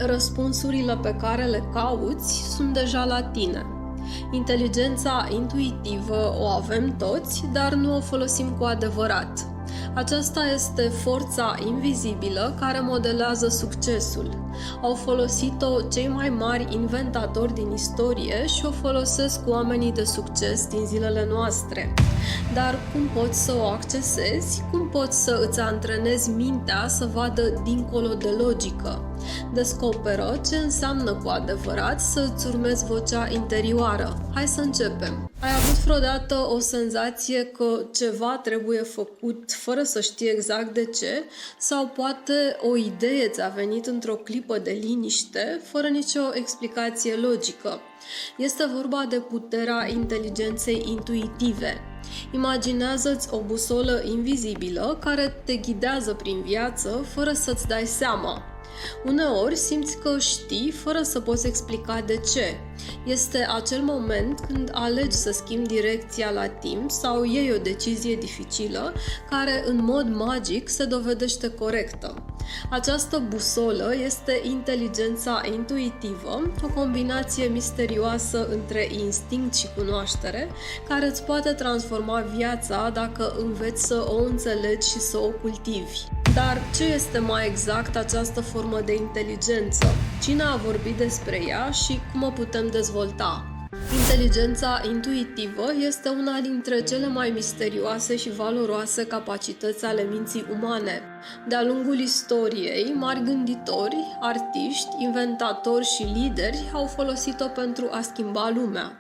Răspunsurile pe care le cauți sunt deja la tine. Inteligența intuitivă o avem toți, dar nu o folosim cu adevărat. Aceasta este forța invizibilă care modelează succesul. Au folosit-o cei mai mari inventatori din istorie și o folosesc oamenii de succes din zilele noastre. Dar cum poți să o accesezi? Cum poți să îți antrenezi mintea să vadă dincolo de logică? Descoperă ce înseamnă cu adevărat să îți urmezi vocea interioară. Hai să începem! Ai avut vreodată o senzație că ceva trebuie făcut fără să știi exact de ce? Sau poate o idee ți-a venit într-o clipă de liniște, fără nicio explicație logică? Este vorba de puterea inteligenței intuitive. Imaginează-ți o busolă invizibilă care te ghidează prin viață fără să-ți dai seama. Uneori simți că știi fără să poți explica de ce. Este acel moment când alegi să schimbi direcția la timp sau iei o decizie dificilă care în mod magic se dovedește corectă. Această busolă este inteligența intuitivă, o combinație misterioasă între instinct și cunoaștere, care îți poate transforma viața dacă înveți să o înțelegi și să o cultivi. Dar ce este mai exact această formă de inteligență? Cine a vorbit despre ea și cum o putem dezvolta? Inteligența intuitivă este una dintre cele mai misterioase și valoroase capacități ale minții umane. De-a lungul istoriei, mari gânditori, artiști, inventatori și lideri au folosit-o pentru a schimba lumea.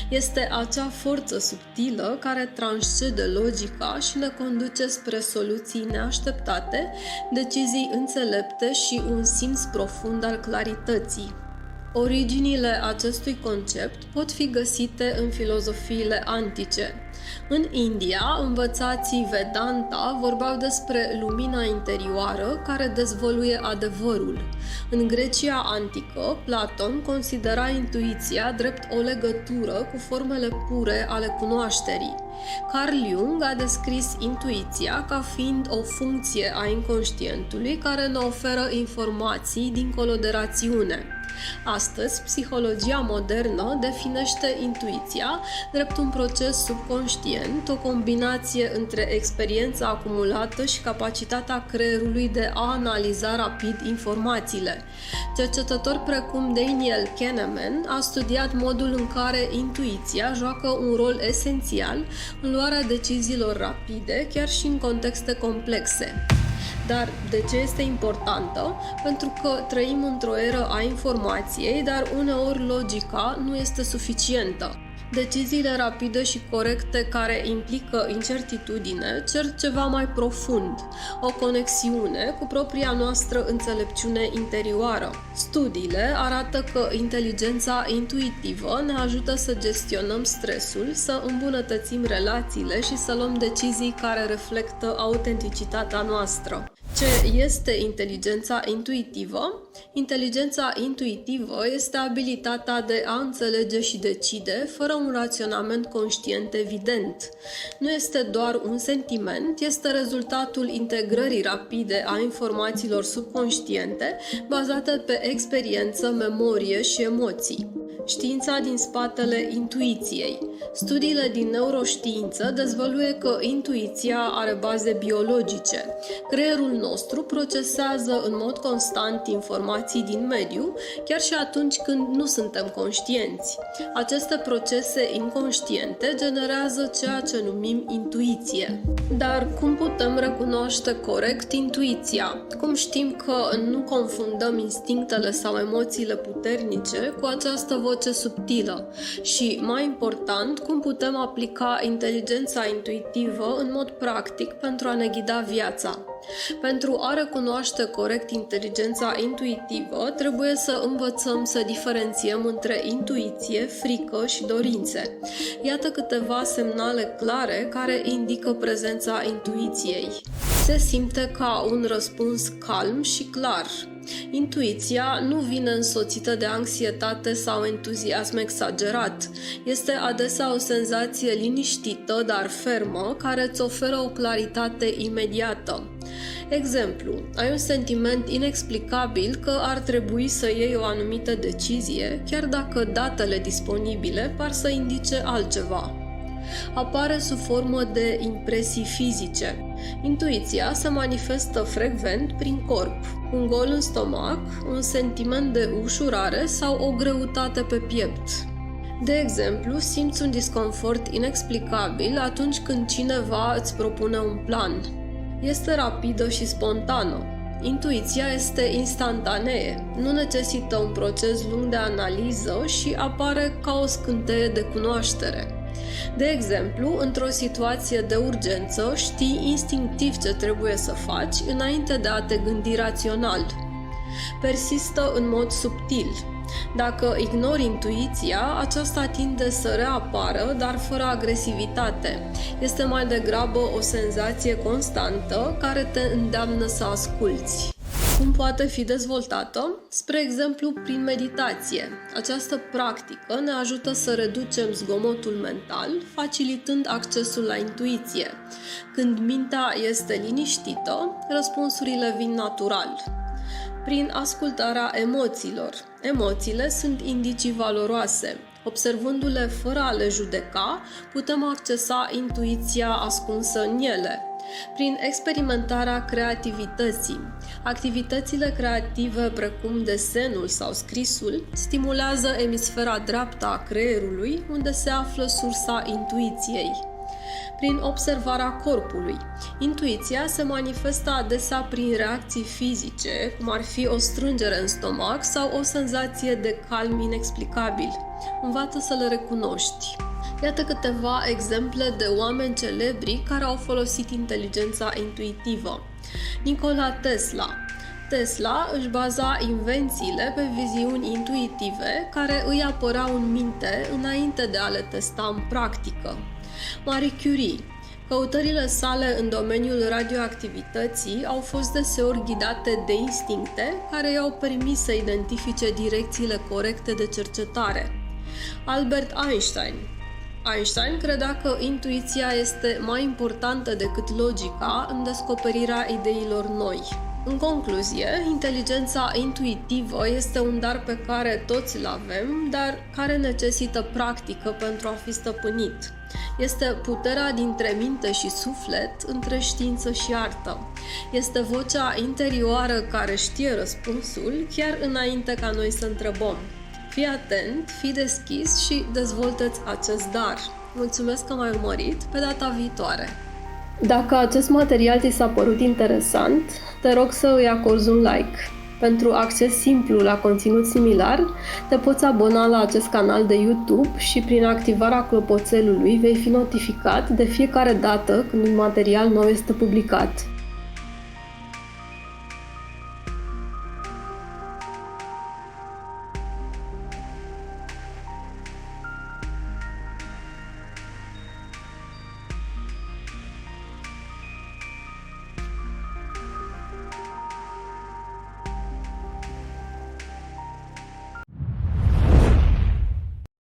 Este acea forță subtilă care transcede logica și ne conduce spre soluții neașteptate, decizii înțelepte și un simț profund al clarității. Originile acestui concept pot fi găsite în filozofiile antice. În India, învățații Vedanta vorbeau despre lumina interioară care dezvăluie adevărul. În Grecia antică, Platon considera intuiția drept o legătură cu formele pure ale cunoașterii. Carl Jung a descris intuiția ca fiind o funcție a inconștientului care ne oferă informații dincolo de rațiune. Astăzi, psihologia modernă definește intuiția drept un proces subconștient, o combinație între experiența acumulată și capacitatea creierului de a analiza rapid informațiile. Cercetători precum Daniel Kahneman a studiat modul în care intuiția joacă un rol esențial în luarea deciziilor rapide, chiar și în contexte complexe. Dar de ce este importantă? Pentru că trăim într-o eră a informației, dar uneori logica nu este suficientă. Deciziile rapide și corecte care implică incertitudine cer ceva mai profund, o conexiune cu propria noastră înțelepciune interioară. Studiile arată că inteligența intuitivă ne ajută să gestionăm stresul, să îmbunătățim relațiile și să luăm decizii care reflectă autenticitatea noastră. Ce este inteligența intuitivă? Inteligența intuitivă este abilitatea de a înțelege și decide fără un raționament conștient evident. Nu este doar un sentiment, este rezultatul integrării rapide a informațiilor subconștiente bazate pe experiență, memorie și emoții. Știința din spatele intuiției. Studiile din neuroștiință dezvăluie că intuiția are baze biologice. Creierul nostru procesează în mod constant informații din mediu, chiar și atunci când nu suntem conștienți. Aceste procese inconștiente generează ceea ce numim intuiție. Dar cum putem recunoaște corect intuiția? Cum știm că nu confundăm instinctele sau emoțiile puternice cu această voce subtilă? Și, mai important, cum putem aplica inteligența intuitivă în mod practic pentru a ne ghida viața? Pentru a recunoaște corect inteligența intuitivă, trebuie să învățăm să diferențiem între intuiție, frică și dorințe. Iată câteva semnale clare care indică prezența intuiției. se simte ca un răspuns calm și clar. Intuiția nu vine însoțită de anxietate sau entuziasm exagerat. Este adesea o senzație liniștită, dar fermă, care îți oferă o claritate imediată. Exemplu, ai un sentiment inexplicabil că ar trebui să iei o anumită decizie, chiar dacă datele disponibile par să indice altceva. Apare sub formă de impresii fizice. Intuiția se manifestă frecvent prin corp, un gol în stomac, un sentiment de ușurare sau o greutate pe piept. De exemplu, simți un disconfort inexplicabil atunci când cineva îți propune un plan. Este rapidă și spontană. Intuiția este instantanee, nu necesită un proces lung de analiză și apare ca o scânteie de cunoaștere. De exemplu, într-o situație de urgență, știi instinctiv ce trebuie să faci înainte de a te gândi rațional. Persistă în mod subtil. Dacă ignori intuiția, aceasta tinde să reapară, dar fără agresivitate. Este mai degrabă o senzație constantă care te îndeamnă să asculți. Cum poate fi dezvoltată? Spre exemplu, prin meditație. Această practică ne ajută să reducem zgomotul mental, facilitând accesul la intuiție. Când mintea este liniștită, răspunsurile vin natural. Prin ascultarea emoțiilor. Emoțiile sunt indicii valoroase. Observându-le fără a le judeca, putem accesa intuiția ascunsă în ele. Prin experimentarea creativității. Activitățile creative precum desenul sau scrisul stimulează emisfera dreaptă a creierului, unde se află sursa intuiției. Prin observarea corpului. Intuiția se manifestă adesea prin reacții fizice, cum ar fi o strângere în stomac sau o senzație de calm inexplicabil. Învață să le recunoști. Iată câteva exemple de oameni celebri care au folosit inteligența intuitivă. Nikola Tesla. Tesla își baza invențiile pe viziuni intuitive care îi apăreau în minte înainte de a le testa în practică. Marie Curie. Căutările sale în domeniul radioactivității au fost deseori ghidate de instincte care i-au permis să identifice direcțiile corecte de cercetare. Albert Einstein. Einstein credea că intuiția este mai importantă decât logica în descoperirea ideilor noi. În concluzie, inteligența intuitivă este un dar pe care toți îl avem, dar care necesită practică pentru a fi stăpânit. Este puterea dintre minte și suflet, între știință și artă. Este vocea interioară care știe răspunsul, chiar înainte ca noi să întrebăm. Fii atent, fii deschis și dezvoltă-ți acest dar. Mulțumesc că m-ai urmărit, pe data viitoare! Dacă acest material ți s-a părut interesant, te rog să îi acorzi un like. Pentru acces simplu la conținut similar, te poți abona la acest canal de YouTube și prin activarea clopoțelului vei fi notificat de fiecare dată când un material nou este publicat.